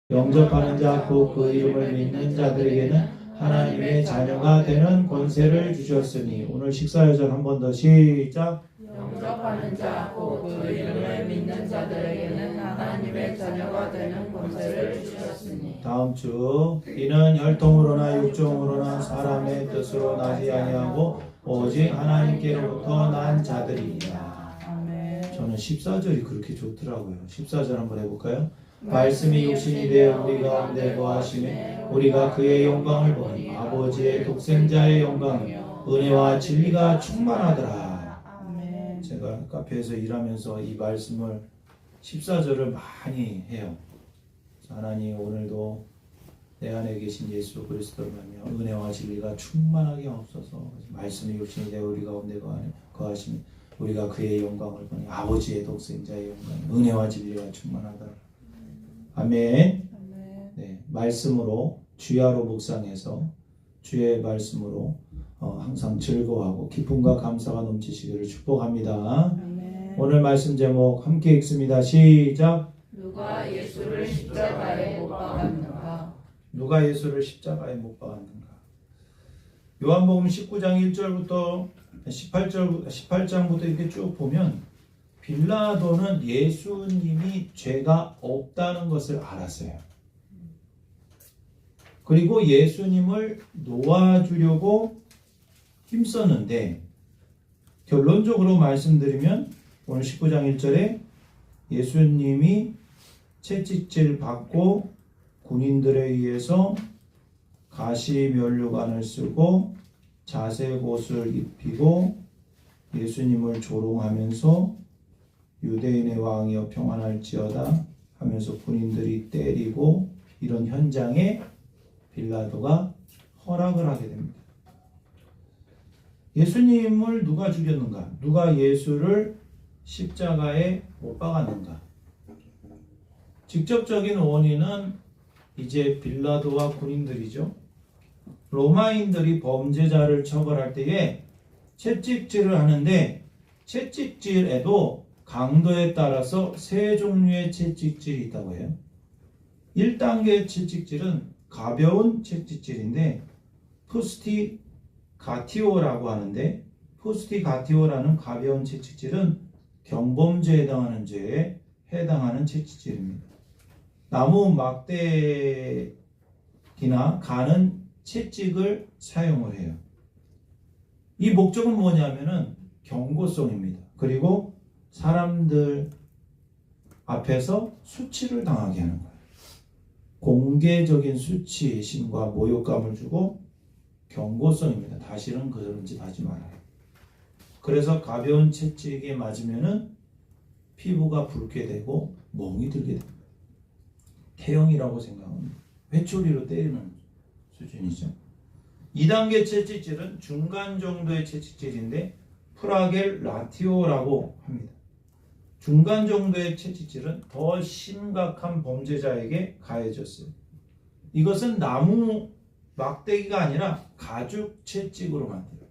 영접하는 자, 곧 그 이름을 믿는 자들에게는 하나님의 자녀가 되는 권세를 주셨으니. 오늘 식사여절 한 번 더 시작. 영접하는 자, 곧 그 이름을 믿는 자들에게는 하나님의 자녀가 되는 권세를 주셨으니. 다음 주. 이는 혈통으로나 육종으로나 사람의 뜻으로 나지 아니하고 오직 하나님께로부터 난 자들이니라. 아멘. 저는 14절이 그렇게 좋더라고요. 14절 한번 해볼까요? 말씀이 육신이 되어 우리 가운데 거하심에 우리가 그의 영광을 보니 아버지의 독생자의 영광이요 은혜와 진리가 충만하더라. 아멘. 제가 카페에서 일하면서 이 말씀을 14절을 많이 해요. 하나님, 오늘도 내 안에 계신 예수 그리스도를 말며 은혜와 진리가 충만하게 없어서 말씀이 육신이 되어 우리 가운데 거하심에 우리가 그의 영광을 보니 아버지의 독생자의 영광 은혜와 진리가 충만하더라. 아멘. 네, 말씀으로 주야로 묵상해서 주의 말씀으로 항상 즐거워하고 기쁨과 감사가 넘치시기를 축복합니다. 아멘. 오늘 말씀 제목 함께 읽습니다. 시작. 누가 예수를 십자가에 못 박았는가? 누가 예수를 십자가에 못 박았는가? 요한복음 19장 1절부터 18장부터 이렇게 쭉 보면 빌라도는 예수님이 죄가 없다는 것을 알았어요. 그리고 예수님을 놓아주려고 힘썼는데, 결론적으로 말씀드리면 오늘 19장 1절에 예수님이 채찍질 받고 군인들에 의해서 가시면류관을 쓰고 자색옷을 입히고 예수님을 조롱하면서 유대인의 왕이여 평안할지어다 하면서 군인들이 때리고 이런 현장에 빌라도가 허락을 하게 됩니다. 예수님을 누가 죽였는가? 누가 예수를 십자가에 못 박았는가? 직접적인 원인은 이제 빌라도와 군인들이죠. 로마인들이 범죄자를 처벌할 때에 채찍질을 하는데 채찍질에도 강도에 따라서 세 종류의 채찍질이 있다고 해요. 1단계 채찍질은 가벼운 채찍질인데 푸스티가티오라고 하는데, 푸스티가티오라는 가벼운 채찍질은 경범죄에 해당하는 죄에 해당하는 채찍질입니다. 나무 막대기나 가는 채찍을 사용을 해요. 이 목적은 뭐냐면은 경고성입니다. 그리고 사람들 앞에서 수치를 당하게 하는 거예요. 공개적인 수치심과 모욕감을 주고 경고성입니다. 다시는 그런 짓 하지 말아요. 그래서 가벼운 채찍에 맞으면은 피부가 붉게 되고 멍이 들게 됩니다. 태형이라고 생각합니다. 회초리로 때리는 수준이죠. 2단계 채찍질은 중간 정도의 채찍질인데 프라겔라티오라고 합니다. 중간 정도의 채찍질은 더 심각한 범죄자에게 가해졌어요. 이것은 나무 막대기가 아니라 가죽 채찍으로 만들어요.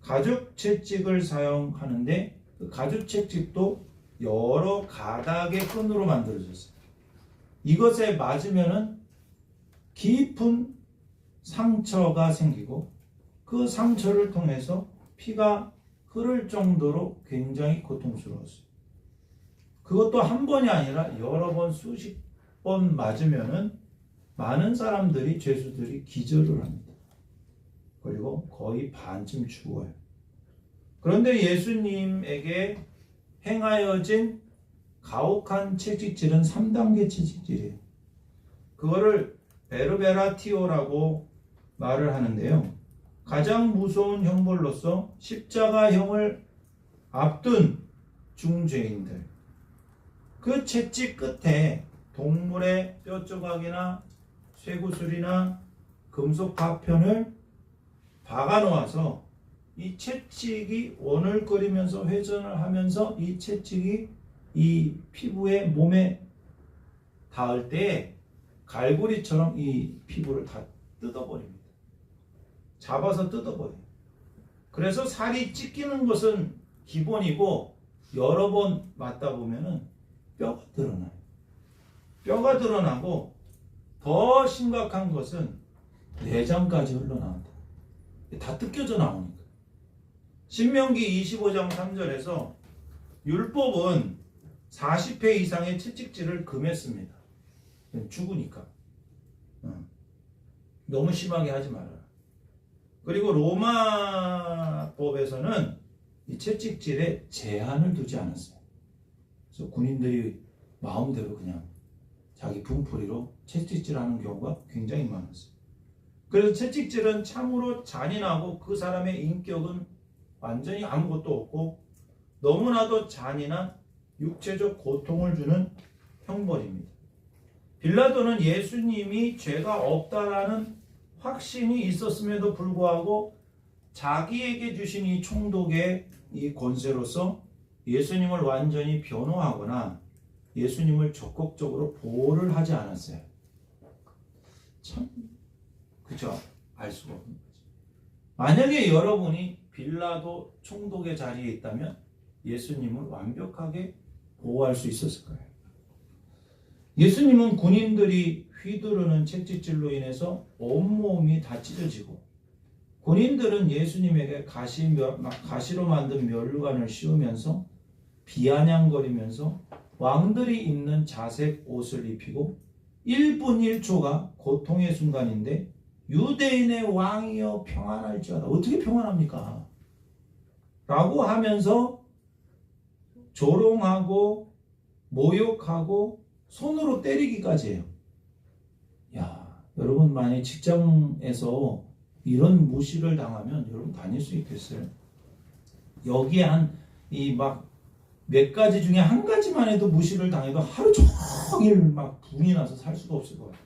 가죽 채찍을 사용하는데 그 가죽 채찍도 여러 가닥의 끈으로 만들어졌어요. 이것에 맞으면은 깊은 상처가 생기고 그 상처를 통해서 피가 흐를 정도로 굉장히 고통스러웠어요. 그것도 한 번이 아니라 여러 번, 수십 번 맞으면은 많은 사람들이, 죄수들이 기절을 합니다. 그리고 거의 반쯤 죽어요. 그런데 예수님에게 행하여진 가혹한 채찍질은 3단계 채찍질이에요. 그거를 베르베라티오라고 말을 하는데요. 가장 무서운 형벌로서 십자가형을 앞둔 중죄인들, 그 채찍 끝에 동물의 뼈 조각이나 쇠구슬이나 금속 파편을 박아 놓아서 이 채찍이 원을거리면서 회전을 하면서 이 채찍이 이 피부에 몸에 닿을 때 갈고리처럼 이 피부를 다 뜯어버립니다. 잡아서 뜯어버려요. 그래서 살이 찢기는 것은 기본이고 여러 번 맞다 보면은 뼈가 드러나요. 뼈가 드러나고 더 심각한 것은 내장까지 흘러나온다. 다 뜯겨져 나오니까. 신명기 25장 3절에서 율법은 40회 이상의 채찍질을 금했습니다. 죽으니까. 너무 심하게 하지 말아라. 그리고 로마법에서는 이 채찍질에 제한을 두지 않았어요. 그래서 군인들이 마음대로 그냥 자기 분풀이로 채찍질하는 경우가 굉장히 많았어요. 그래서 채찍질은 참으로 잔인하고 그 사람의 인격은 완전히 아무것도 없고 너무나도 잔인한 육체적 고통을 주는 형벌입니다. 빌라도는 예수님이 죄가 없다라는 확신이 있었음에도 불구하고 자기에게 주신 이 총독의 이 권세로서 예수님을 완전히 변호하거나 예수님을 적극적으로 보호를 하지 않았어요. 참, 그죠? 알 수가 없는 거죠. 만약에 여러분이 빌라도 총독의 자리에 있다면 예수님을 완벽하게 보호할 수 있었을 거예요. 예수님은 군인들이 휘두르는 채찍질로 인해서 온몸이 다 찢어지고 군인들은 예수님에게 가시로 만든 멸관을 씌우면서 비아냥거리면서 왕들이 입는 자색 옷을 입히고 1분 1초가 고통의 순간인데 유대인의 왕이여 평안할지어다. 어떻게 평안합니까? 라고 하면서 조롱하고 모욕하고 손으로 때리기까지 해요. 야, 여러분 만약 직장에서 이런 무시를 당하면 여러분 다닐 수 있겠어요? 여기에 몇 가지 중에 한 가지만 해도 무시를 당해도 하루 종일 막 분이 나서 살 수가 없을 것 같아요.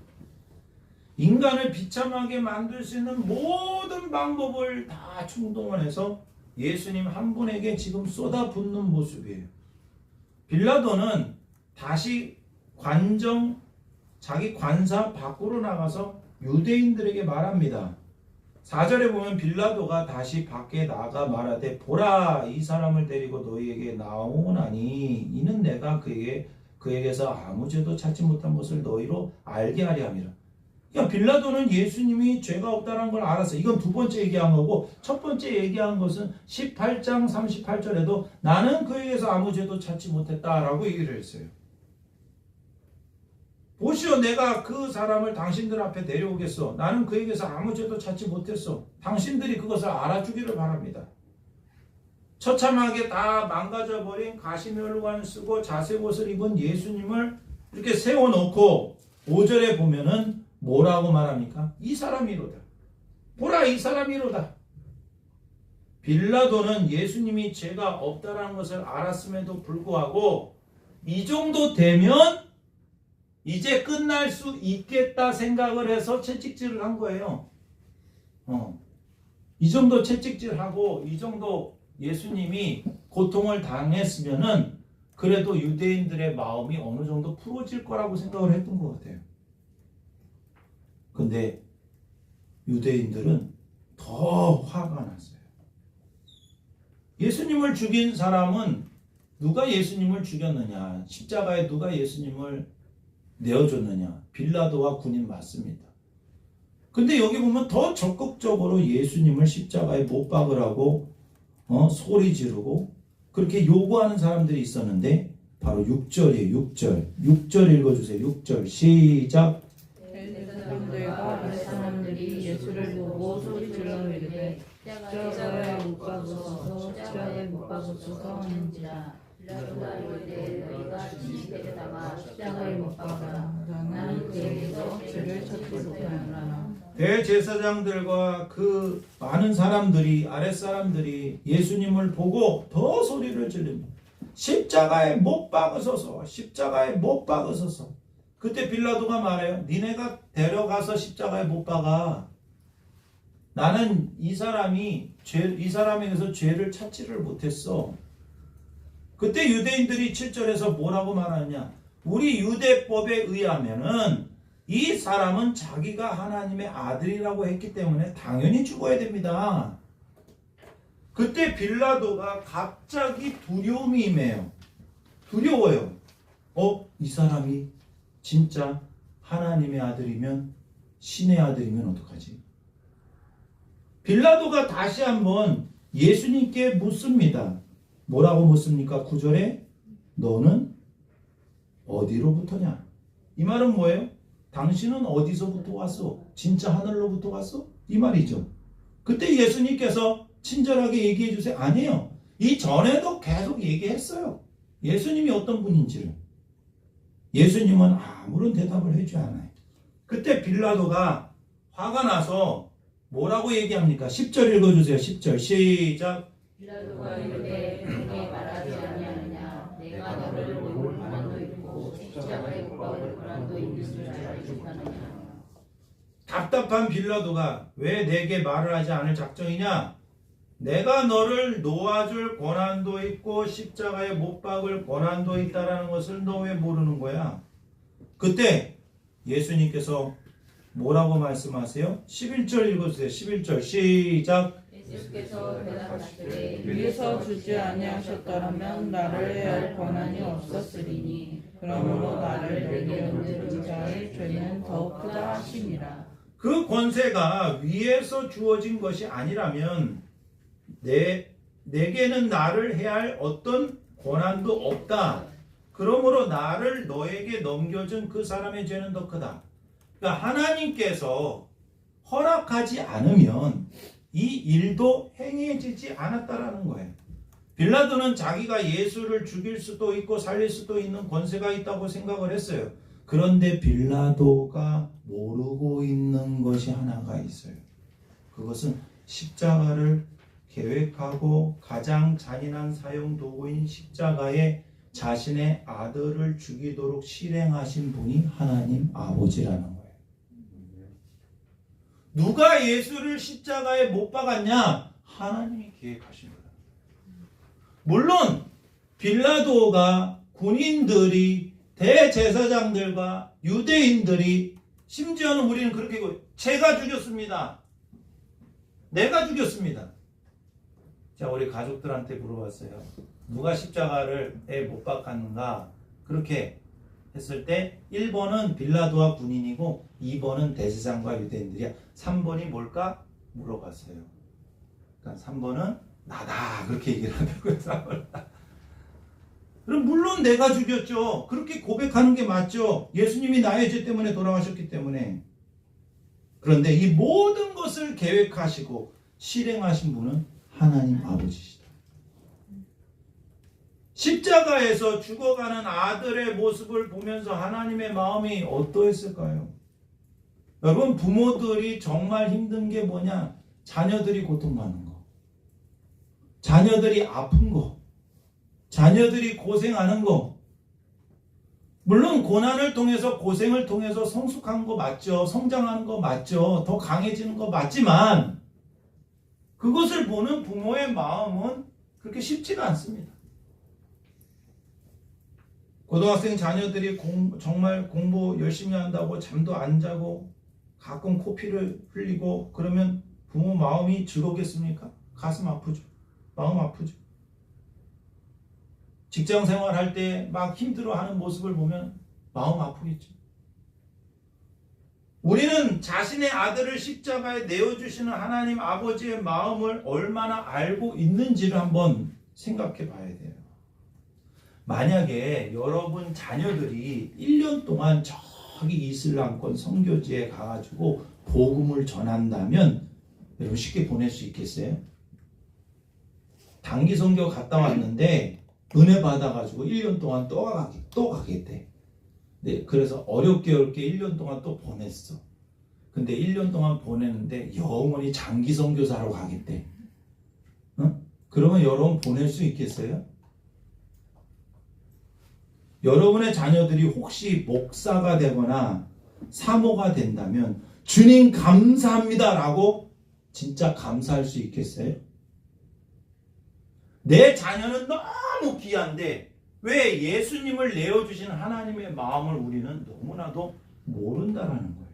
인간을 비참하게 만들 수 있는 모든 방법을 다 충동을 해서 예수님 한 분에게 지금 쏟아붓는 모습이에요. 빌라도는 다시 자기 관사 밖으로 나가서 유대인들에게 말합니다. 4절에 보면 빌라도가 다시 밖에 나가 말하되 보라 이 사람을 데리고 너희에게 나오나니 이는 내가 그에게서 아무 죄도 찾지 못한 것을 너희로 알게 하려 함이라. 그러니까 빌라도는 예수님이 죄가 없다는 걸 알았어. 이건 두 번째 얘기한 거고 첫 번째 얘기한 것은 18장 38절에도 나는 그에게서 아무 죄도 찾지 못했다라고 얘기를 했어요. 보시오 내가 그 사람을 당신들 앞에 데려오겠소. 나는 그에게서 아무 죄도 찾지 못했소. 당신들이 그것을 알아주기를 바랍니다. 처참하게 다 망가져버린 가시멸관을 쓰고 자색 옷을 입은 예수님을 이렇게 세워놓고 5절에 보면은 뭐라고 말합니까? 이 사람이로다. 보라 이 사람이로다. 빌라도는 예수님이 죄가 없다는 것을 알았음에도 불구하고 이 정도 되면 이제 끝날 수 있겠다 생각을 해서 채찍질을 한 거예요. 이 정도 채찍질하고 이 정도 예수님이 고통을 당했으면은 그래도 유대인들의 마음이 어느 정도 풀어질 거라고 생각을 했던 것 같아요. 근데 유대인들은 더 화가 났어요. 예수님을 죽인 사람은 누가 예수님을 죽였느냐? 십자가에 누가 예수님을 내어줬느냐? 빌라도와 군인 맞습니다. 근데 여기 보면 더 적극적으로 예수님을 십자가에 못 박으라고 소리 지르고 그렇게 요구하는 사람들이 있었는데 바로 6절이에요. 6절 읽어주세요. 6절 시작. 사람들과 사람들이 예수를 보고 소리질러 이르되 십자가에 못 박으소서 십자가에 못 박으소서 하는지라. 빌라도가 이르되 너희가 진실되다가 십자가에 못 박아라. 나는 그에게서 죄를 찾지 못하노라. 대제사장들과 그 많은 사람들이 아랫사람들이 예수님을 보고 더 소리를 지릅니다. 십자가에 못 박으소서 십자가에 못 박으소서. 그때 빌라도가 말해요. 니네가 데려가서 십자가에 못 박아. 나는 이 사람에게서 죄를 찾지를 못했어. 그때 유대인들이 7절에서 뭐라고 말하느냐? 우리 유대법에 의하면은 이 사람은 자기가 하나님의 아들이라고 했기 때문에 당연히 죽어야 됩니다. 그때 빌라도가 갑자기 두려움이 임해요. 두려워요. 이 사람이 진짜 하나님의 아들이면, 신의 아들이면 어떡하지? 빌라도가 다시 한번 예수님께 묻습니다. 뭐라고 묻습니까? 9절에 너는 어디로부터냐? 이 말은 뭐예요? 당신은 어디서부터 왔어? 진짜 하늘로부터 왔어? 이 말이죠. 그때 예수님께서 친절하게 얘기해 주세요. 아니에요. 이전에도 계속 얘기했어요. 예수님이 어떤 분인지를. 예수님은 아무런 대답을 해주지 않아요. 그때 빌라도가 화가 나서 뭐라고 얘기합니까? 10절 읽어주세요. 10절 시작. 빌라도가 이르되 내게 말하지 아니하느냐 내가 너를 볼 권한도 있고 십자가에 못 박을 권한도 있는 줄 알지 못하느냐. 답답한 빌라도가 왜 내게 말을 하지 않을 작정이냐? 내가 너를 놓아줄 권한도 있고 십자가에 못 박을 권한도 있다라는 것을 너 왜 모르는 거야? 그때 예수님께서 뭐라고 말씀하세요? 11절 읽어주세요. 11절 시작. 예수께서 대답하시되 위에서 주지 아니하셨더라면 나를 해할 권한이 없었으리니 그러므로 나를 내게 얹은 자의 죄는 더욱 크다 하시니라. 그 권세가 위에서 주어진 것이 아니라면 내게는 나를 해할 어떤 권한도 없다. 그러므로 나를 너에게 넘겨준 그 사람의 죄는 더 크다. 그러니까 하나님께서 허락하지 않으면 이 일도 행해지지 않았다라는 거예요. 빌라도는 자기가 예수를 죽일 수도 있고 살릴 수도 있는 권세가 있다고 생각을 했어요. 그런데 빌라도가 모르고 있는 것이 하나가 있어요. 그것은 십자가를 계획하고 가장 잔인한 사형 도구인 십자가에 자신의 아들을 죽이도록 실행하신 분이 하나님 아버지라는 거예요. 누가 예수를 십자가에 못 박았냐? 하나님이 계획하신 거예요. 물론 빌라도가 군인들이 대제사장들과 유대인들이 심지어는 우리는 그렇게 제가 죽였습니다. 내가 죽였습니다. 자, 우리 가족들한테 물어봤어요. 누가 십자가에 못 박았는가? 그렇게 했을 때 1번은 빌라도와 군인이고 2번은 대제사장과 유대인들이야. 3번이 뭘까? 물어봤어요. 그러니까 3번은 나다. 그렇게 얘기를 하더라고요. 3번은. 그럼 물론 내가 죽였죠. 그렇게 고백하는 게 맞죠. 예수님이 나의 죄 때문에 돌아가셨기 때문에. 그런데 이 모든 것을 계획하시고 실행하신 분은 하나님 아버지시다. 십자가에서 죽어가는 아들의 모습을 보면서 하나님의 마음이 어떠했을까요? 여러분, 부모들이 정말 힘든 게 뭐냐? 자녀들이 고통받는 거, 자녀들이 아픈 거, 자녀들이 고생하는 거. 물론 고난을 통해서, 고생을 통해서 성숙한 거 맞죠. 성장하는 거 맞죠. 더 강해지는 거 맞지만 그것을 보는 부모의 마음은 그렇게 쉽지가 않습니다. 고등학생 자녀들이 정말 공부 열심히 한다고 잠도 안 자고 가끔 코피를 흘리고 그러면 부모 마음이 즐겁겠습니까? 가슴 아프죠. 마음 아프죠. 직장 생활할 때 막 힘들어하는 모습을 보면 마음 아프겠죠. 우리는 자신의 아들을 십자가에 내어주시는 하나님 아버지의 마음을 얼마나 알고 있는지를 한번 생각해 봐야 돼요. 만약에 여러분 자녀들이 1년 동안 저기 이슬람권 선교지에 가가지고 복음을 전한다면 여러분 쉽게 보낼 수 있겠어요? 단기 선교 갔다 왔는데 은혜 받아가지고 1년 동안 또 가겠대. 네, 그래서 어렵게 1년 동안 또 보냈어. 근데 1년 동안 보냈는데 영원히 장기 선교사로 가겠대. 응? 그러면 여러분 보낼 수 있겠어요? 여러분의 자녀들이 혹시 목사가 되거나 사모가 된다면 주님 감사합니다 라고 진짜 감사할 수 있겠어요? 내 자녀는 너무 귀한데 왜 예수님을 내어주신 하나님의 마음을 우리는 너무나도 모른다라는 거예요.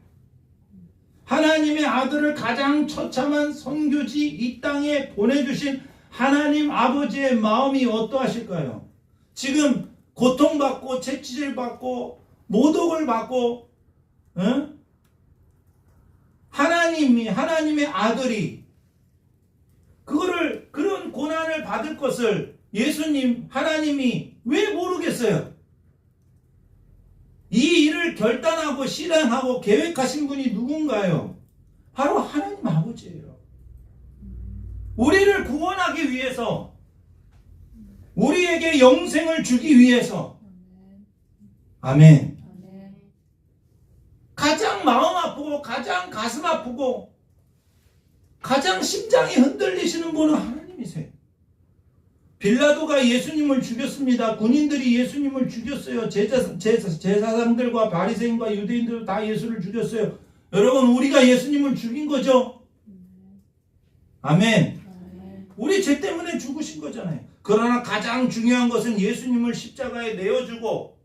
하나님의 아들을 가장 처참한 선교지 이 땅에 보내주신 하나님 아버지의 마음이 어떠하실까요? 지금 고통받고 채찍질받고 모독을 받고, 응? 하나님의 아들이 그런 고난을 받을 것을 하나님이 왜 모르겠어요? 이 일을 결단하고 실행하고 계획하신 분이 누군가요? 바로 하나님 아버지예요. 우리를 구원하기 위해서, 우리에게 영생을 주기 위해서. 아멘. 가장 마음 아프고 가장 가슴 아프고 가장 심장이 흔들리시는 분은 하나님이세요. 빌라도가 예수님을 죽였습니다. 군인들이 예수님을 죽였어요. 제사장들과 바리새인과 유대인들 다 예수를 죽였어요. 여러분, 우리가 예수님을 죽인 거죠? 아멘. 우리 죄 때문에 죽으신 거잖아요. 그러나 가장 중요한 것은 예수님을 십자가에 내어주고,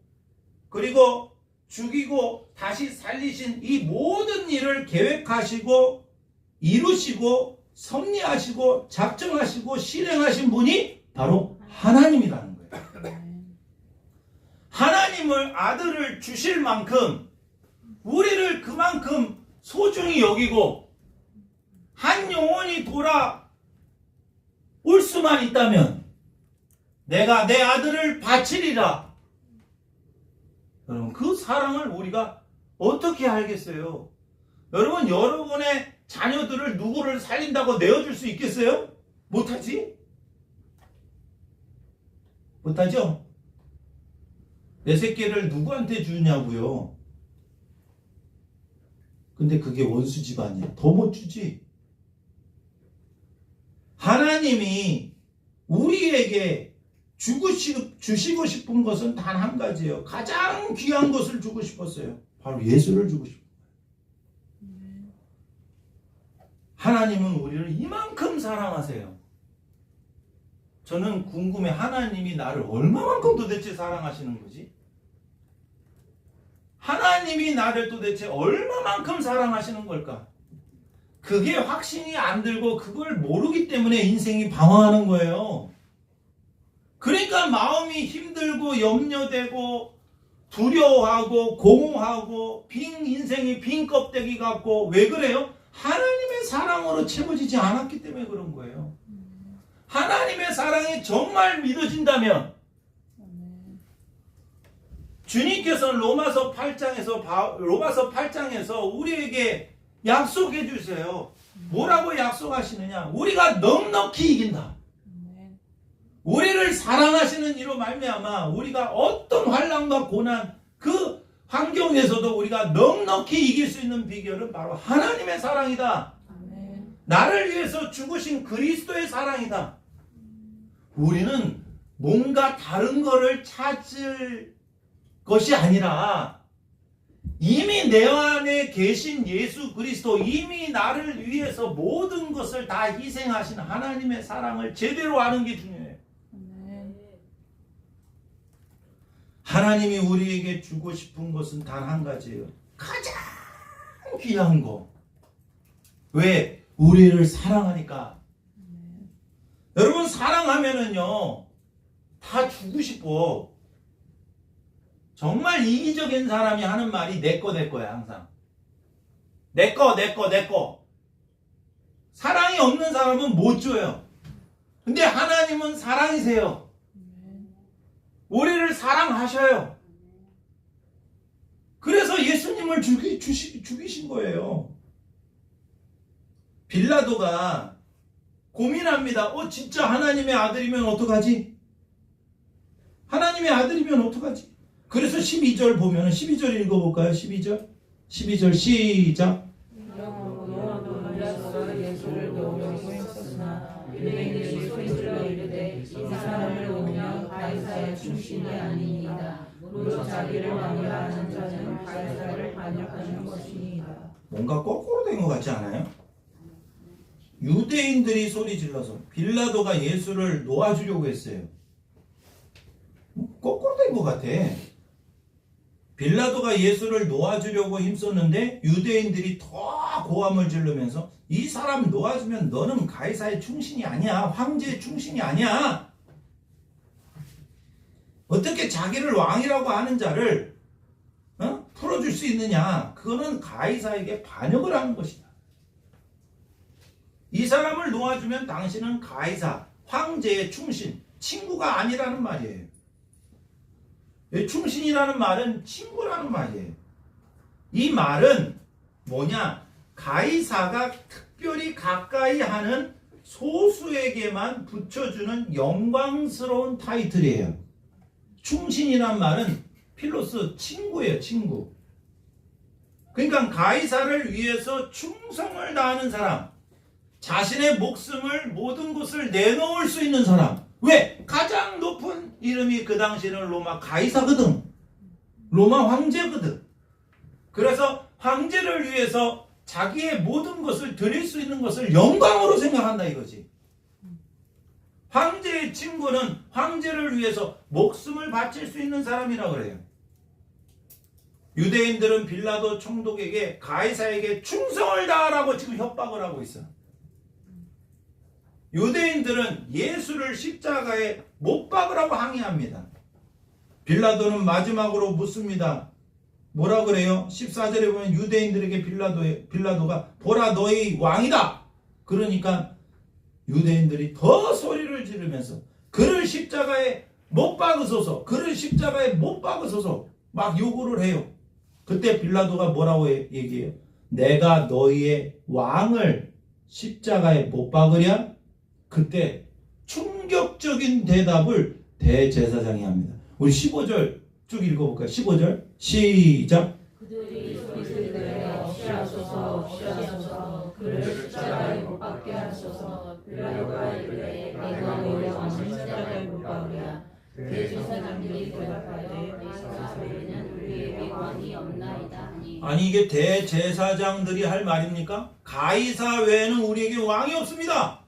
그리고 죽이고 다시 살리신 이 모든 일을 계획하시고 이루시고 섭리하시고 작정하시고 실행하신 분이 바로 하나님이라는 거예요. 하나님을 아들을 주실 만큼 우리를 그만큼 소중히 여기고 한 영혼이 돌아올 수만 있다면 내가 내 아들을 바치리라. 여러분, 그 사랑을 우리가 어떻게 알겠어요? 여러분, 여러분의 자녀들을 누구를 살린다고 내어줄 수 있겠어요? 못하지? 못하죠? 내 새끼를 누구한테 주냐고요? 근데 그게 원수 집안이야. 더 못 주지. 하나님이 우리에게 주시고 싶은 것은 단 한 가지예요. 가장 귀한 것을 주고 싶었어요. 바로 예수를 주고 싶어요. 하나님은 우리를 이만큼 사랑하세요. 저는 궁금해. 하나님이 나를 얼마만큼 도대체 사랑하시는 거지? 하나님이 나를 도대체 얼마만큼 사랑하시는 걸까? 그게 확신이 안 들고 그걸 모르기 때문에 인생이 방황하는 거예요. 그러니까 마음이 힘들고 염려되고 두려워하고 공허하고 인생이 빈 껍데기 같고. 왜 그래요? 하나님의 사랑으로 채워지지 않았기 때문에 그런 거예요. 하나님의 사랑이 정말 믿어진다면 주님께서 로마서 8장에서 우리에게 약속해 주세요. 뭐라고 약속하시느냐? 우리가 넉넉히 이긴다. 우리를 사랑하시는 이로 말미암아 우리가 어떤 환난과 고난, 그 환경에서도 우리가 넉넉히 이길 수 있는 비결은 바로 하나님의 사랑이다. 나를 위해서 죽으신 그리스도의 사랑이다. 우리는 뭔가 다른 거를 찾을 것이 아니라 이미 내 안에 계신 예수 그리스도, 이미 나를 위해서 모든 것을 다 희생하신 하나님의 사랑을 제대로 아는 게 중요해요. 하나님이 우리에게 주고 싶은 것은 단 한 가지예요. 가장 귀한 거. 왜? 우리를 사랑하니까. 여러분, 사랑하면은요 다 주고 싶어. 정말 이기적인 사람이 하는 말이 내 거야. 항상 내 거. 사랑이 없는 사람은 못 줘요. 근데 하나님은 사랑이세요. 우리를 사랑하셔요. 그래서 예수님을 죽이신 거예요. 빌라도가 고민합니다. 진짜 하나님의 아들이면 어떡하지? 하나님의 아들이면 어떡하지? 그래서 12절 보면은 12절 읽어볼까요? 12절 시작. 예수를 놓으려고 했었으나 유대인들이 소리질러 이르되 이 사람을 놓으면 가이사의 충신이 아니니이다. 무릇 자기를 왕이라는 자는 가이사를 반역하는 것이니이다. 뭔가 거꾸로 된 것 같지 않아요? 유대인들이 소리질러서 빌라도가 예수를 놓아주려고 했어요. 거꾸로 된 것 같아. 빌라도가 예수를 놓아주려고 힘썼는데 유대인들이 더 고함을 지르면서 이 사람 놓아주면 너는 가이사의 충신이 아니야. 황제의 충신이 아니야. 어떻게 자기를 왕이라고 하는 자를 풀어줄 수 있느냐? 그거는 가이사에게 반역을 하는 것이다. 이 사람을 놓아주면 당신은 가이사, 황제의 충신, 친구가 아니라는 말이에요. 충신이라는 말은 친구라는 말이에요. 이 말은 뭐냐? 가이사가 특별히 가까이 하는 소수에게만 붙여주는 영광스러운 타이틀이에요. 충신이란 말은 필로스, 친구예요, 친구. 그러니까 가이사를 위해서 충성을 다하는 사람, 자신의 목숨을 모든 것을 내놓을 수 있는 사람. 왜? 가장 높은 이름이 그 당시는 로마 가이사거든. 로마 황제거든. 그래서 황제를 위해서 자기의 모든 것을 드릴 수 있는 것을 영광으로 생각한다 이거지. 황제의 친구는 황제를 위해서 목숨을 바칠 수 있는 사람이라고 그래요. 유대인들은 빌라도 총독에게 가이사에게 충성을 다하라고 지금 협박을 하고 있어. 유대인들은 예수를 십자가에 못 박으라고 항의합니다. 빌라도는 마지막으로 묻습니다. 뭐라 그래요? 14절에 보면 유대인들에게 빌라도가 보라 너희 왕이다. 그러니까 유대인들이 더 소리를 지르면서 그를 십자가에 못 박으소서, 그를 십자가에 못 박으소서 막 요구를 해요. 그때 빌라도가 뭐라고 얘기해요? 내가 너희의 왕을 십자가에 못 박으랴? 그때 충격적인 대답을 대제사장이 합니다. 우리 15절 쭉 읽어볼까요? 15절 시작. 그들이 소리들에 없이하소서 없이하소서 그를 십자가에 못 박게 하소서. 빌라도가 이르되 내가 너희 왕을 십자가에 못 박으랴. 대제사장들이 대답하되 가이사 외에는 우리에게 왕이 없나이다 하니. 아니 이게 대제사장들이 할 말입니까? 가이사 외에는 우리에게 왕이 없습니다.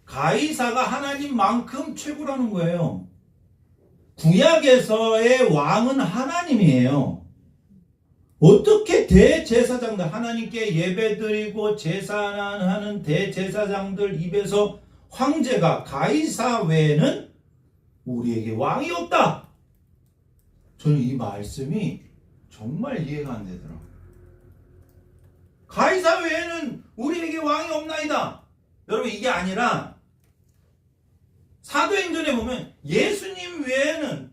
가이사가 하나님만큼 최고라는 거예요. 구약에서의 왕은 하나님이에요. 어떻게 대제사장들, 하나님께 예배드리고 제사하는 대제사장들 입에서 황제가 가이사 외에는 우리에게 왕이 없다. 저는 이 말씀이 정말 이해가 안 되더라고요. 가이사 외에는 우리에게 왕이 없나이다. 여러분 이게 아니라 사도행전에 보면 예수님 외에는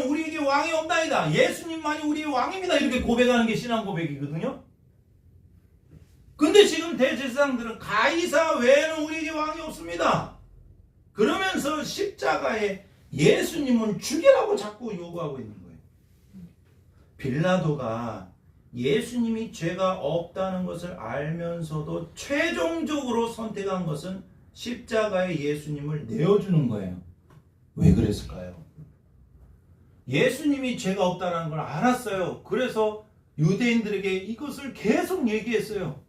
우리에게 왕이 없나이다. 예수님만이 우리의 왕입니다. 이렇게 고백하는 게 신앙 고백이거든요. 근데 지금 대제사장들은 가이사 외에는 우리에게 왕이 없습니다. 그러면서 십자가에 예수님을 죽이라고 자꾸 요구하고 있는 거예요. 빌라도가 예수님이 죄가 없다는 것을 알면서도 최종적으로 선택한 것은 십자가에 예수님을 내어주는 거예요. 왜 그랬을까요? 예수님이 죄가 없다는 걸 알았어요. 그래서 유대인들에게 이것을 계속 얘기했어요.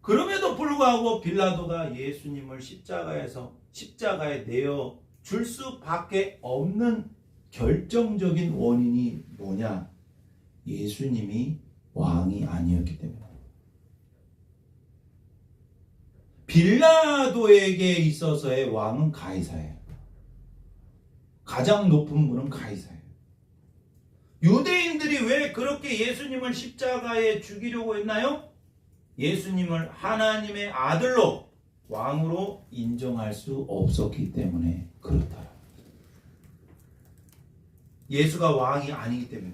그럼에도 불구하고 빌라도가 예수님을 십자가에 내어줄 수밖에 없는 결정적인 원인이 뭐냐? 예수님이 왕이 아니었기 때문에. 빌라도에게 있어서의 왕은 가이사예요. 가장 높은 분은 가이사예요. 유대인들이 왜 그렇게 예수님을 십자가에 죽이려고 했나요? 예수님을 하나님의 아들로 왕으로 인정할 수 없었기 때문에 그렇다. 예수가 왕이 아니기 때문에.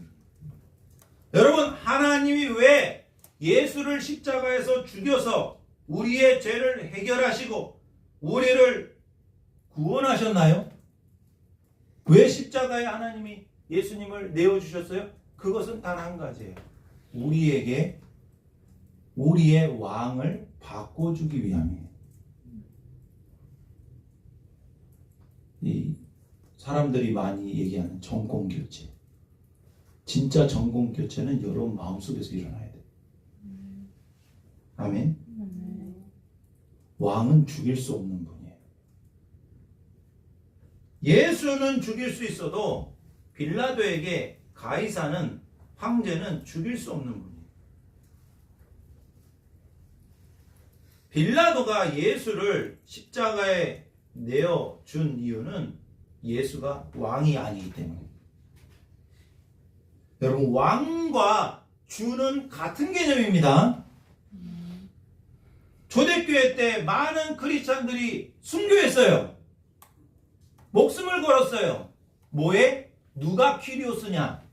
여러분, 하나님이 왜 예수를 십자가에서 죽여서 우리의 죄를 해결하시고 우리를 구원하셨나요? 왜 십자가에 하나님이 예수님을 내어주셨어요? 그것은 단 한 가지예요. 우리에게 우리의 왕을 바꿔주기 위함이에요. 이 사람들이 많이 얘기하는 정권교체. 진짜 정권교체는 여러분 마음속에서 일어나야 돼요. 아멘. 왕은 죽일 수 없는 분이에요. 예수는 죽일 수 있어도 빌라도에게 가이사는 황제는 죽일 수 없는 분이에요. 빌라도가 예수를 십자가에 내어준 이유는 예수가 왕이 아니기 때문에. 여러분, 왕과 주는 같은 개념입니다. 초대교회 때 많은 크리스찬들이 순교했어요. 목숨을 걸었어요. 뭐에? 누가 퀴리오스냐?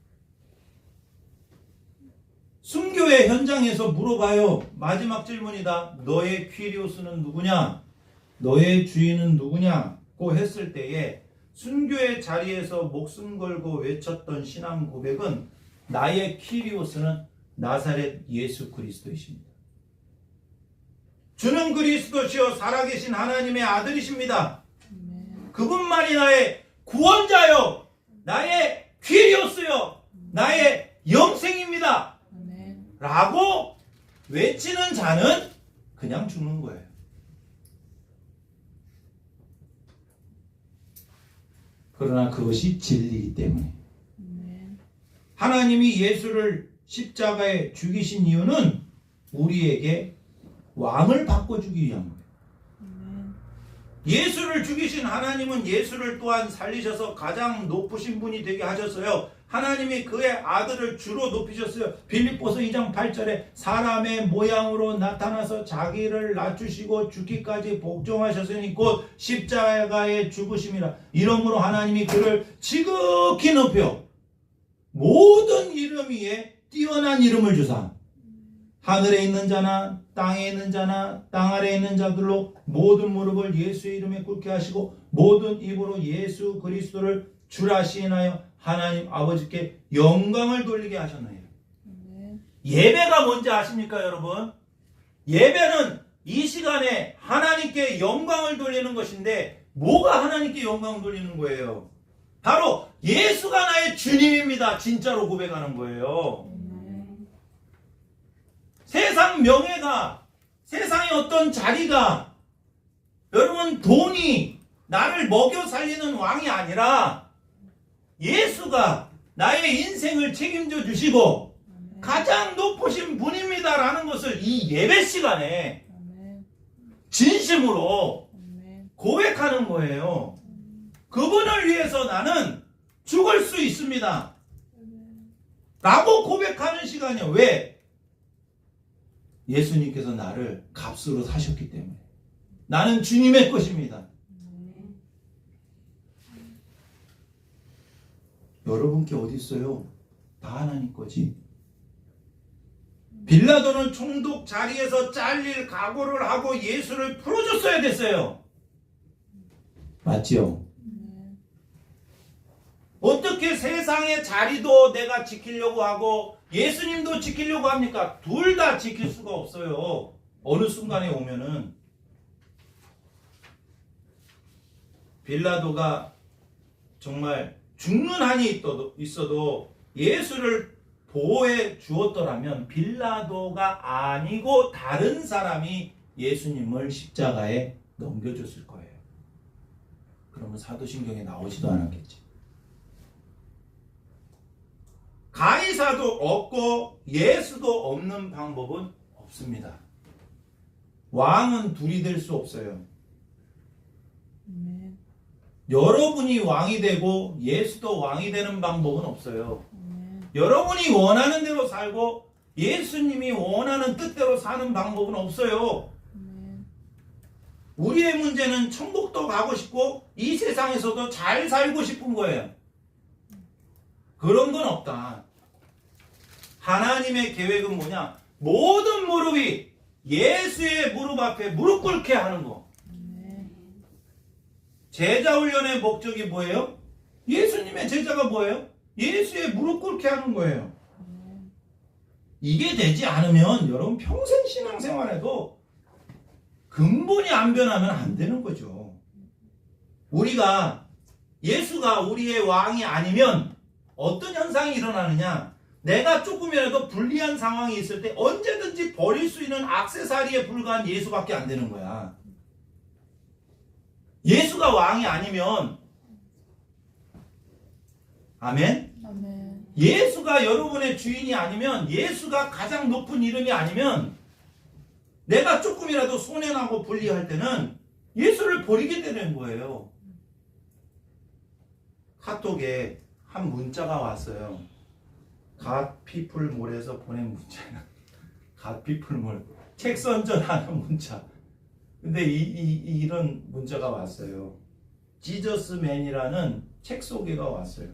순교의 현장에서 물어봐요. 마지막 질문이다. 너의 퀴리오스는 누구냐? 너의 주인은 누구냐고 했을 때에 순교의 자리에서 목숨 걸고 외쳤던 신앙 고백은 나의 퀴리오스는 나사렛 예수 그리스도이십니다. 주는 그리스도시요 살아계신 하나님의 아들이십니다. 그분만이 나의 구원자요, 나의 퀴리오스요, 나의 영생입니다. 라고 외치는 자는 그냥 죽는 거예요. 그러나 그것이 진리이기 때문에 하나님이 예수를 십자가에 죽이신 이유는 우리에게 왕을 바꿔주기 위한 거예요. 예수를 죽이신 하나님은 예수를 또한 살리셔서 가장 높으신 분이 되게 하셨어요. 하나님이 그의 아들을 주로 높이셨어요. 빌립보서 2장 8절에 사람의 모양으로 나타나서 자기를 낮추시고 죽기까지 복종하셨으니 곧 십자가에 죽으심이라. 이러므로 하나님이 그를 지극히 높여 모든 이름 위에 뛰어난 이름을 주사 하늘에 있는 자나 땅에 있는 자나 땅 아래에 있는 자들로 모든 무릎을 예수의 이름에 꿇게 하시고 모든 입으로 예수 그리스도를 주라 시인하여 하나님 아버지께 영광을 돌리게 하셨나이다. 예배가 뭔지 아십니까, 여러분? 예배는 이 시간에 하나님께 영광을 돌리는 것인데 뭐가 하나님께 영광을 돌리는 거예요? 바로 예수가 나의 주님입니다. 진짜로 고백하는 거예요. 세상 명예가, 세상의 어떤 자리가, 여러분 돈이 나를 먹여 살리는 왕이 아니라 예수가 나의 인생을 책임져 주시고 가장 높으신 분입니다라는 것을 이 예배 시간에 진심으로 고백하는 거예요. 그분을 위해서 나는 죽을 수 있습니다. 라고 고백하는 시간이에요. 왜? 예수님께서 나를 값으로 사셨기 때문에. 나는 주님의 것입니다. 여러분께 어디 있어요? 다 하나님 거지. 빌라도는 총독 자리에서 잘릴 각오를 하고 예수를 풀어줬어야 됐어요. 맞죠? 어떻게 세상의 자리도 내가 지키려고 하고 예수님도 지키려고 합니까? 둘 다 지킬 수가 없어요. 어느 순간에 오면은. 빌라도가 정말 죽는 한이 있어도 예수를 보호해 주었더라면 빌라도가 아니고 다른 사람이 예수님을 십자가에 넘겨줬을 거예요. 그러면 사도신경에 나오지도 않았겠지. 가이사도 없고 예수도 없는 방법은 없습니다. 왕은 둘이 될 수 없어요. 여러분이 왕이 되고 예수도 왕이 되는 방법은 없어요. 여러분이 원하는 대로 살고 예수님이 원하는 뜻대로 사는 방법은 없어요. 우리의 문제는 천국도 가고 싶고 이 세상에서도 잘 살고 싶은 거예요. 그런 건 없다. 하나님의 계획은 뭐냐? 모든 무릎이 예수의 무릎 앞에 무릎 꿇게 하는 거. 제자 훈련의 목적이 뭐예요? 예수님의 제자가 뭐예요? 예수의 무릎 꿇게 하는 거예요. 이게 되지 않으면 여러분 평생 신앙생활에도 근본이 안 변하면 안 되는 거죠. 우리가 예수가 우리의 왕이 아니면 어떤 현상이 일어나느냐? 내가 조금이라도 불리한 상황이 있을 때 언제든지 버릴 수 있는 액세서리에 불과한 예수밖에 안 되는 거야. 예수가 왕이 아니면, 아멘? 아멘. 예수가 여러분의 주인이 아니면, 예수가 가장 높은 이름이 아니면 내가 조금이라도 손해나고 불리할 때는 예수를 버리게 되는 거예요. 카톡에 한 문자가 왔어요. 갓피플몰에서 보낸 문자는 갓피플몰 책 선전하는 문자. 근데 이런 문자가 왔어요. 지저스맨이라는 책 소개가 왔어요.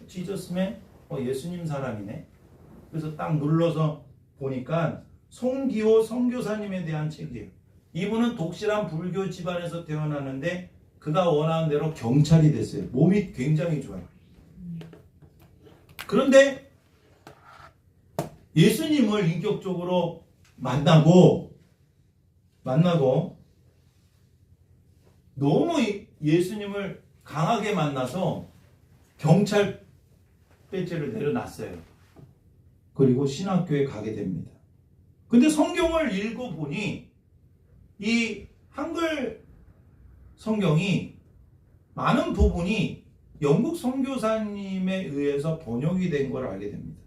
지저스맨? 예수님 사람이네. 그래서 딱 눌러서 보니까 송기호 선교사님에 대한 책이에요. 이분은 독실한 불교 집안에서 태어났는데 그가 원하는 대로 경찰이 됐어요. 몸이 굉장히 좋아요. 그런데 예수님을 인격적으로 만나고 너무 예수님을 강하게 만나서 경찰 배지를 내려놨어요. 그리고 신학교에 가게 됩니다. 근데 성경을 읽어보니 이 한글 성경이 많은 부분이 영국 선교사님에 의해서 번역이 된 걸 알게 됩니다.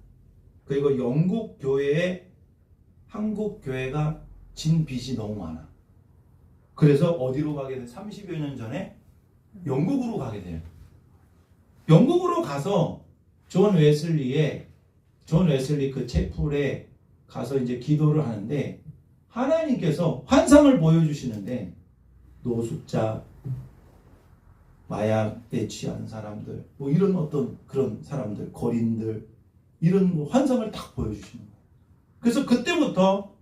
그리고 영국 교회에 한국 교회가 진 빚이 너무 많아. 그래서 어디로 가게 돼? 30여 년 전에 영국으로 가게 돼요. 영국으로 가서 존 웨슬리 그 채플에 가서 이제 기도를 하는데 하나님께서 환상을 보여주시는데 노숙자, 마약에 취한 사람들, 뭐 이런 어떤 그런 사람들, 거린들 이런 환상을 딱 보여주시는 거예요. 그래서 그때부터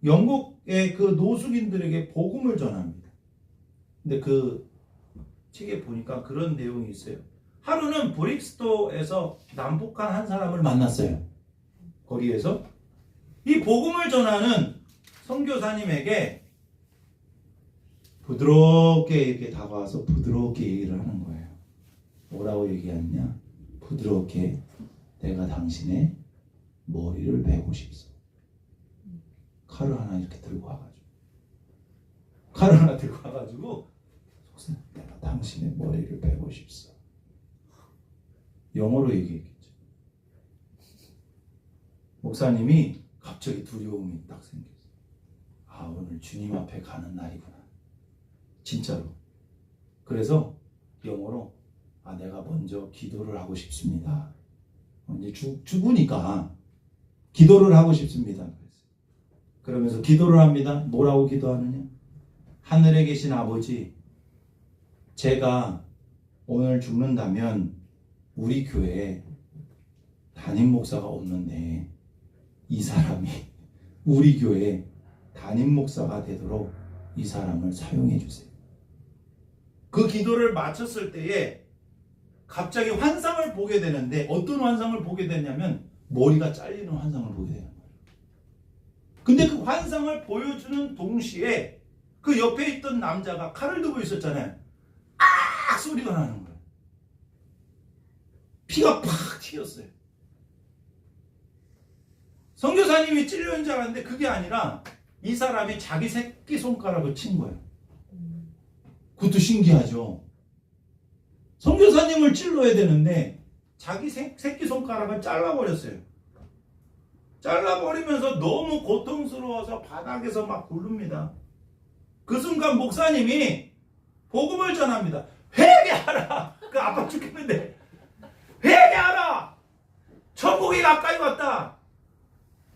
영국의 그 노숙인들에게 복음을 전합니다. 근데 그 책에 보니까 그런 내용이 있어요. 하루는 브릭스토에서 남북한 한 사람을 만났어요. 거리에서 이 복음을 전하는 선교사님에게 부드럽게 이렇게 다가와서 부드럽게 얘기를 하는 거예요. 뭐라고 얘기하느냐? 부드럽게 내가 당신의 머리를 베고 싶소. 칼을 하나 이렇게 들고 와가지고 속삭 내가 당신의 머리를 베고 싶소. 영어로 얘기했겠죠. 목사님이 갑자기 두려움이 딱 생겼어요. 아, 오늘 주님 앞에 가는 날이구나. 진짜로. 그래서 영어로 내가 먼저 기도를 하고 싶습니다. 이제 죽으니까 기도를 하고 싶습니다. 그러면서 기도를 합니다. 뭐라고 기도하느냐? 하늘에 계신 아버지, 제가 오늘 죽는다면 우리 교회에 담임 목사가 없는데 이 사람이 우리 교회 담임 목사가 되도록 이 사람을 사용해 주세요. 그 기도를 마쳤을 때에 갑자기 환상을 보게 되는데 어떤 환상을 보게 되냐면 머리가 잘리는 환상을 보게 되는 거예요. 근데 그 환상을 보여주는 동시에 그 옆에 있던 남자가 칼을 들고 있었잖아요. 아! 소리가 나는 거예요. 피가 팍 튀었어요. 선교사님이 찔려인 줄 알았는데 그게 아니라 이 사람이 자기 새끼손가락을 친 거예요. 그것도 신기하죠. 선교사님을 찔러야 되는데 자기 새끼손가락을 잘라버렸어요. 잘라버리면서 너무 고통스러워서 바닥에서 막 굴릅니다. 그 순간 목사님이 복음을 전합니다. 회개하라! 그 아파 죽겠는데 회개하라! 천국이 가까이 왔다.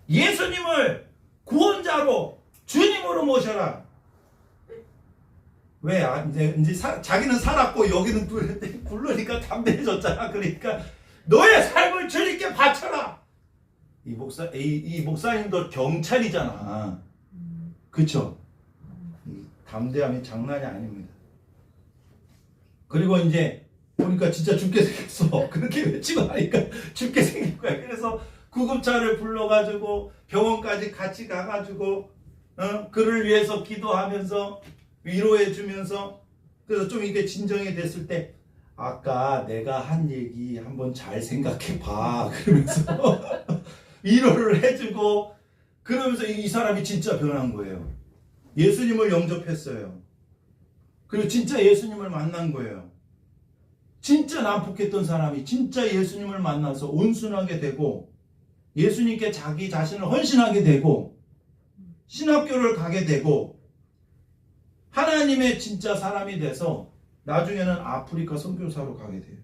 예수님을 구원자로 주님으로 모셔라. 왜? 이제 자기는 살았고 여기는 굴러니까 담대해졌잖아. 그러니까 너의 삶을 주님께 바쳐라. 이 목사님도 경찰이잖아. 그쵸? 담대함이 장난이 아닙니다. 그리고 이제 보니까 진짜 죽게 생겼어. 그렇게 외치고 하니까 죽게 생긴 거야. 그래서 구급차를 불러가지고 병원까지 같이 가가지고 그를 위해서 기도하면서 위로해주면서 그래서 좀 이게 진정이 됐을 때 아까 내가 한 얘기 한번 잘 생각해봐 그러면서 위로를 해주고 그러면서 이 사람이 진짜 변한 거예요. 예수님을 영접했어요. 그리고 진짜 예수님을 만난 거예요. 진짜 난폭했던 사람이 진짜 예수님을 만나서 온순하게 되고 예수님께 자기 자신을 헌신하게 되고 신학교를 가게 되고 하나님의 진짜 사람이 돼서 나중에는 아프리카 선교사로 가게 돼요.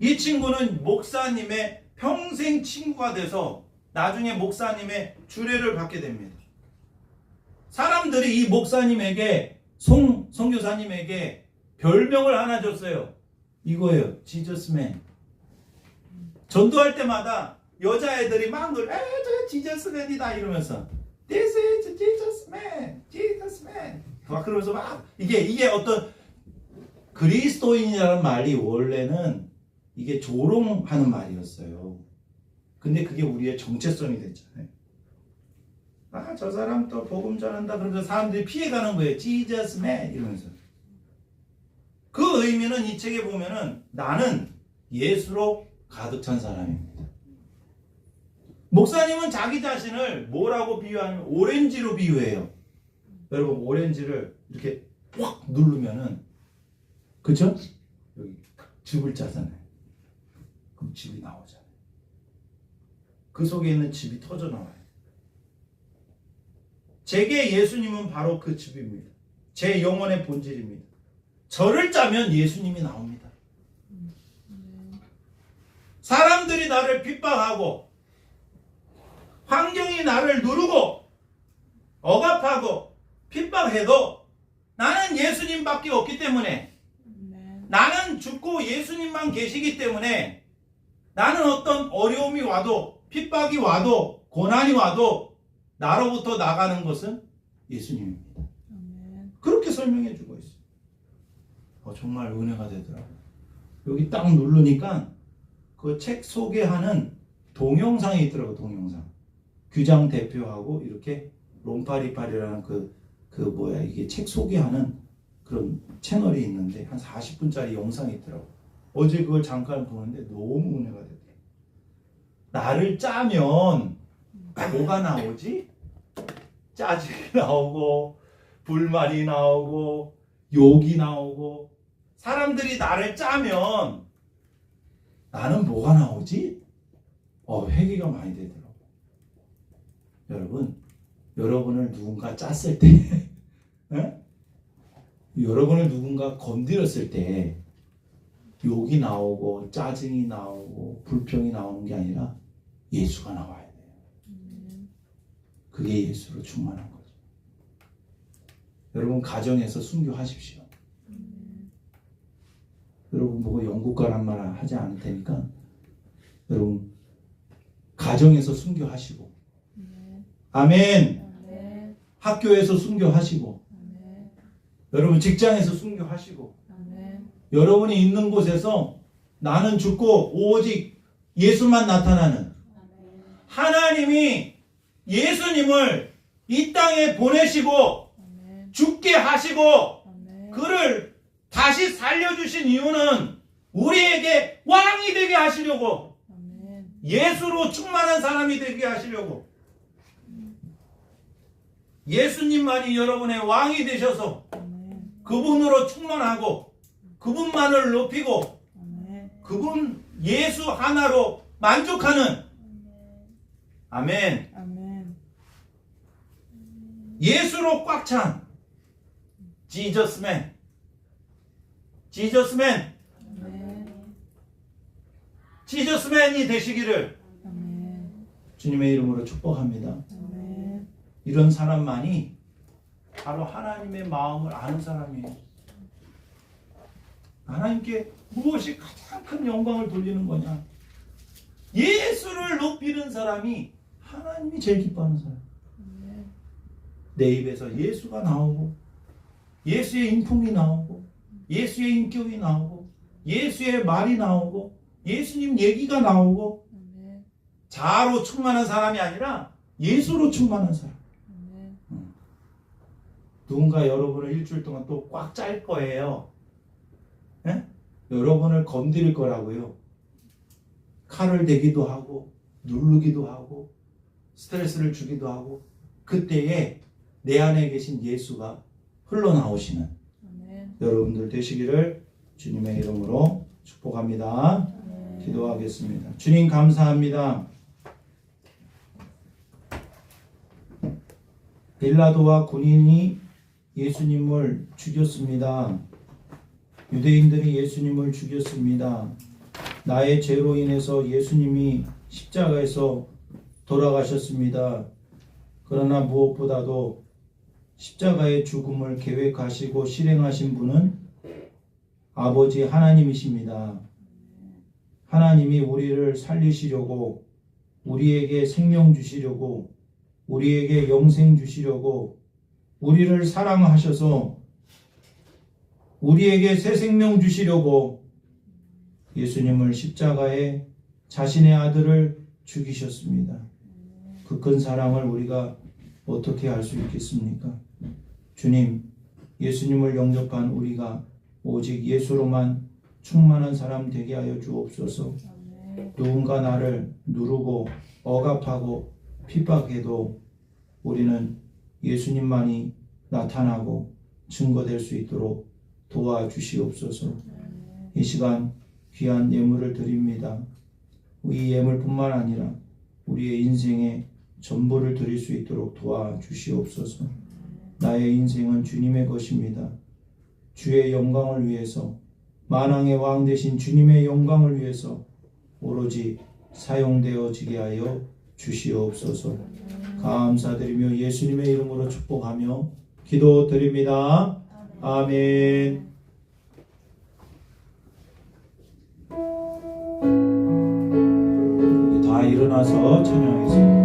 이 친구는 목사님의 평생 친구가 돼서 나중에 목사님의 주례를 받게 됩니다. 사람들이 이 목사님에게 선교사님에게 별명을 하나 줬어요. 이거예요. 지저스맨. 전도할 때마다 여자애들이 막 저 지저스맨이다 이러면서 This is Jesus man, Jesus man. 막 그러면서 막 이게 어떤 그리스도인이라는 말이 원래는 이게 조롱하는 말이었어요. 근데 그게 우리의 정체성이 됐잖아요. 아, 저 사람 또 복음 전한다 그러면서 사람들이 피해가는 거예요. Jesus man 이러면서. 그 의미는 이 책에 보면은 나는 예수로 가득 찬 사람입니다. 목사님은 자기 자신을 뭐라고 비유하냐면 오렌지로 비유해요. 여러분 오렌지를 이렇게 확 누르면은 그쵸? 여기 즙을 짜잖아요. 그럼 즙이 나오잖아요. 그 속에 있는 즙이 터져 나와요. 제게 예수님은 바로 그 즙입니다. 제 영혼의 본질입니다. 저를 짜면 예수님이 나옵니다. 사람들이 나를 핍박하고 환경이 나를 누르고 억압하고 핍박해도 나는 예수님밖에 없기 때문에 나는 죽고 예수님만 계시기 때문에 나는 어떤 어려움이 와도 핍박이 와도 고난이 와도 나로부터 나가는 것은 예수님입니다. 그렇게 설명해 주고 있어요. 정말 은혜가 되더라고요. 여기 딱 누르니까 그 책 소개하는 동영상이 있더라고요. 동영상. 규장 대표하고 이렇게 롬파리파리라는 이게 책 소개하는 그런 채널이 있는데 한 40분짜리 영상이 있더라고요. 어제 그걸 잠깐 보는데 너무 은혜가 되더라고요. 나를 짜면 뭐가 나오지? 짜증이 나오고 불만이 나오고 욕이 나오고 사람들이 나를 짜면 나는 뭐가 나오지? 회개가 많이 되더라고요. 여러분을 누군가 짰을 때 여러분을 누군가 건드렸을 때 욕이 나오고 짜증이 나오고 불평이 나오는 게 아니라 예수가 나와야 돼요. 그게 예수로 충만한 거죠. 여러분 가정에서 순교하십시오. 여러분 보고 영국 가란 말 하지 않을 테니까 여러분 가정에서 순교하시고 아멘. 학교에서 순교하시고 여러분 직장에서 순교하시고 여러분이 있는 곳에서 나는 죽고 오직 예수만 나타나는 하나님이 예수님을 이 땅에 보내시고 죽게 하시고 그를 다시 살려주신 이유는 우리에게 왕이 되게 하시려고 예수로 충만한 사람이 되게 하시려고 예수님만이 여러분의 왕이 되셔서 그분으로 충만하고 그분만을 높이고 그분 예수 하나로 만족하는 아멘. 예수로 꽉 찬 지저스맨 지저스맨이 되시기를 주님의 이름으로 축복합니다. 이런 사람만이 바로 하나님의 마음을 아는 사람이에요. 하나님께 무엇이 가장 큰 영광을 돌리는 거냐? 예수를 높이는 사람이 하나님이 제일 기뻐하는 사람. 내 입에서 예수가 나오고 예수의 인품이 나오고 예수의 인격이 나오고 예수의 말이 나오고 예수님 얘기가 나오고 자아로 충만한 사람이 아니라 예수로 충만한 사람. 누군가 여러분을 일주일 동안 또 꽉 짤 거예요. 에? 여러분을 건드릴 거라고요. 칼을 대기도 하고 누르기도 하고 스트레스를 주기도 하고 그때에 내 안에 계신 예수가 흘러나오시는 여러분들 되시기를 주님의 이름으로 축복합니다. 기도하겠습니다. 주님 감사합니다. 빌라도와 군인이 예수님을 죽였습니다. 유대인들이 예수님을 죽였습니다. 나의 죄로 인해서 예수님이 십자가에서 돌아가셨습니다. 그러나 무엇보다도 십자가의 죽음을 계획하시고 실행하신 분은 아버지 하나님이십니다. 하나님이 우리를 살리시려고, 우리에게 생명 주시려고, 우리에게 영생 주시려고, 우리를 사랑하셔서 우리에게 새 생명 주시려고 예수님을 십자가에 자신의 아들을 죽이셨습니다. 그 큰 사랑을 우리가 어떻게 알 수 있겠습니까? 주님, 예수님을 영접한 우리가 오직 예수로만 충만한 사람 되게 하여 주옵소서. 누군가 나를 누르고 억압하고 핍박해도 우리는 예수님만이 나타나고 증거될 수 있도록 도와주시옵소서. 이 시간 귀한 예물을 드립니다. 이 예물뿐만 아니라 우리의 인생의 전부를 드릴 수 있도록 도와주시옵소서. 나의 인생은 주님의 것입니다. 주의 영광을 위해서, 만왕의 왕 되신 주님의 영광을 위해서 오로지 사용되어지게 하여 주시옵소서. 감사드리며 예수님의 이름으로 축복하며 기도드립니다. 아멘. 다 일어나서 찬양하겠습니다.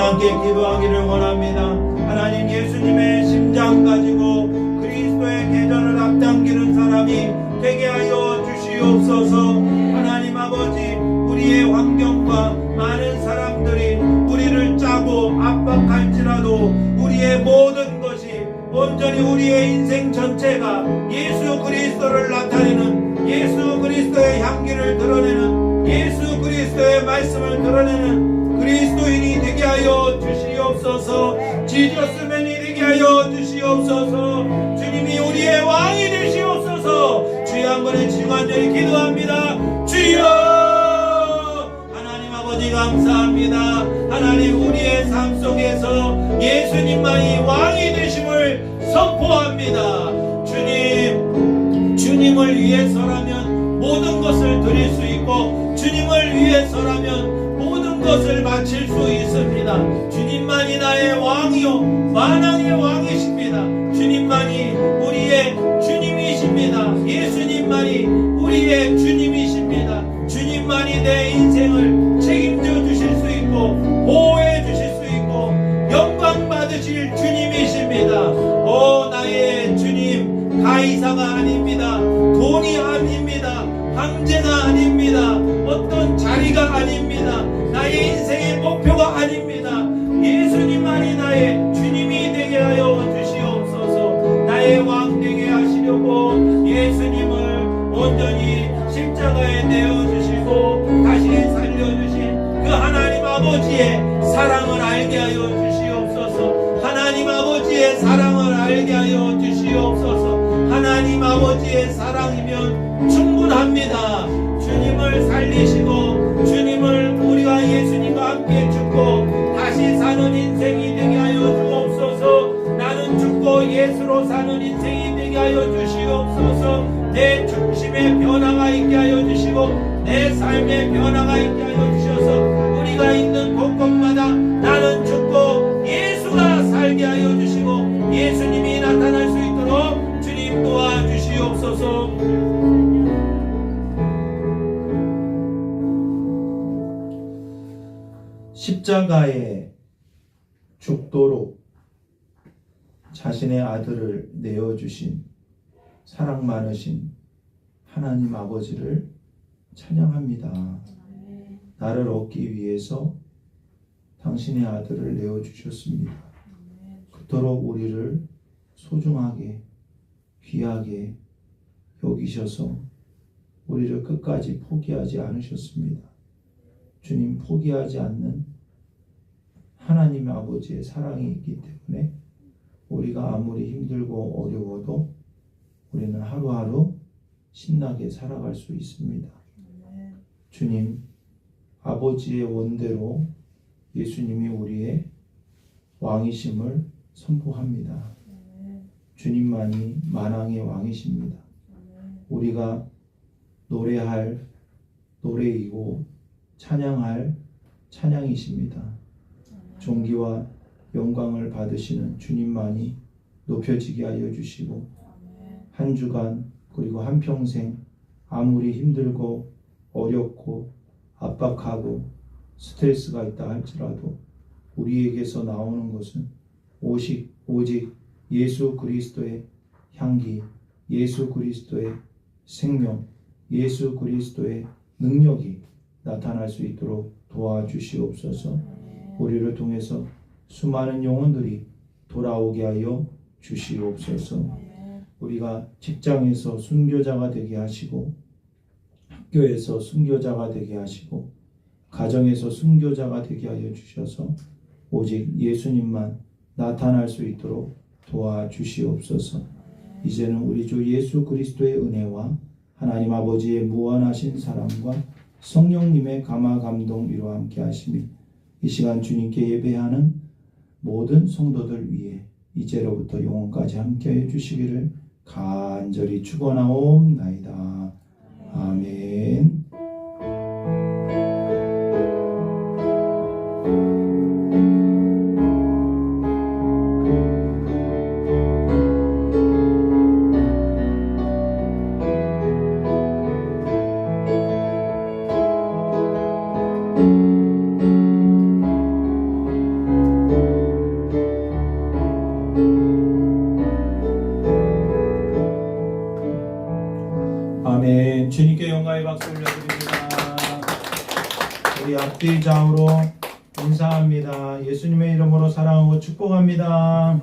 함께 기도하기를 원합니다. 하나님, 예수님의 심장 가지고 그리스도의 주시옵소서. 하나님 아버지, 우리의 환경과 많은 사람들이 우리를 짜고 압박할지라도 우리의 모든 것이 온전히 우리의 인생 전체가 예수 그리스도를 나타내는, 예수 그리스도의 향기를 드러내는, 예수 그리스도의 말씀을 드러내는 그리스도인이 되게 하여 주시옵소서. 지저스맨이 되게 하여 주시옵소서. 주님이 우리의 왕이 되시옵소서. 주여 한 번에 지관절히 기도합니다. 주여, 하나님 아버지 감사합니다. 하나님, 우리의 삶 속에서 예수님만이 왕이 되심을 선포합니다. 주님을 위해서라면 모든 것을 드릴 수 있고, 주님을 위해서라면 모든 것을 바칠 수 있습니다. 주님만이 나의 왕이요 만왕의 왕이십니다. 주님만이 우리의 주님이십니다. 예수님만이 우리의 주님이십니다. 주님만이 내 인생을 책임져 주실 수 있고 보호해 주실 수 있고 영광 받으실 주님이십니다. 오, 나의 주님, 가이사가 아닙니다. 돈이 아닙니다. 황제가 아닙니다. 어떤 자리가 아닙니다. 나의 인생의 목표가 아닙니다. 예수님만이 나의 주님이 되게 하여 주시옵소서. 나의 왕 되게 하시려고 예수님을 온전히 십자가에 내어주시고 다시 살려주신 그 하나님 아버지의 사랑을 알게 하여 주시옵소서. 하나님 아버지의 사랑을 알게 하여 주시옵소서. 하나님 아버지의 사랑이면 충분합니다. 주님을 살리시고 주님을, 우리가 예수님과 함께 죽고 다시 사는 인생이 되게 하여 주옵소서. 나는 죽고 예수로 사는 인생이 되게 하여 주시옵소서. 내 중심의 변화가 있게 하여 주시고 내 삶의 변화가 있게 하여 주셔서 우리가 있는 곳곳마다 나는 죽고 예수가 살게 하여 주시고 예수님이 나타날 수 있도록 주님 도와주시옵소서. 십자가에 죽도록 자신의 아들을 내어주신 사랑 많으신 하나님 아버지를 찬양합니다. 나를 얻기 위해서 당신의 아들을 내어주셨습니다. 그토록 우리를 소중하게 귀하게 여기셔서 우리를 끝까지 포기하지 않으셨습니다. 주님, 포기하지 않는 하나님의 아버지의 사랑이 있기 때문에 우리가 아무리 힘들고 어려워도 우리는 하루하루 신나게 살아갈 수 있습니다. 주님, 아버지의 원대로 예수님이 우리의 왕이심을 선포합니다. 주님만이 만왕의 왕이십니다. 우리가 노래할 노래이고 찬양할 찬양이십니다. 존귀와 영광을 받으시는 주님만이 높여지게 하여 주시고 한 주간 그리고 한평생 아무리 힘들고 어렵고 압박하고 스트레스가 있다 할지라도 우리에게서 나오는 것은 오직 예수 그리스도의 향기, 예수 그리스도의 생명, 예수 그리스도의 능력이 나타날 수 있도록 도와주시옵소서. 우리를 통해서 수많은 영혼들이 돌아오게 하여 주시옵소서. 우리가 직장에서 순교자가 되게 하시고 학교에서 순교자가 되게 하시고 가정에서 순교자가 되게 하여 주셔서 오직 예수님만 나타날 수 있도록 도와주시옵소서. 이제는 우리 주 예수 그리스도의 은혜와 하나님 아버지의 무한하신 사랑과 성령님의 감화 감동 위로 함께 하시며 이 시간 주님께 예배하는 모든 성도들 위해 이제로부터 영원까지 함께해 주시기를 간절히 축원하옵나이다. 아멘. 아멘. 박수 올려드립니다. 우리 앞뒤 좌우로 인사합니다. 예수님의 이름으로 사랑하고 축복합니다.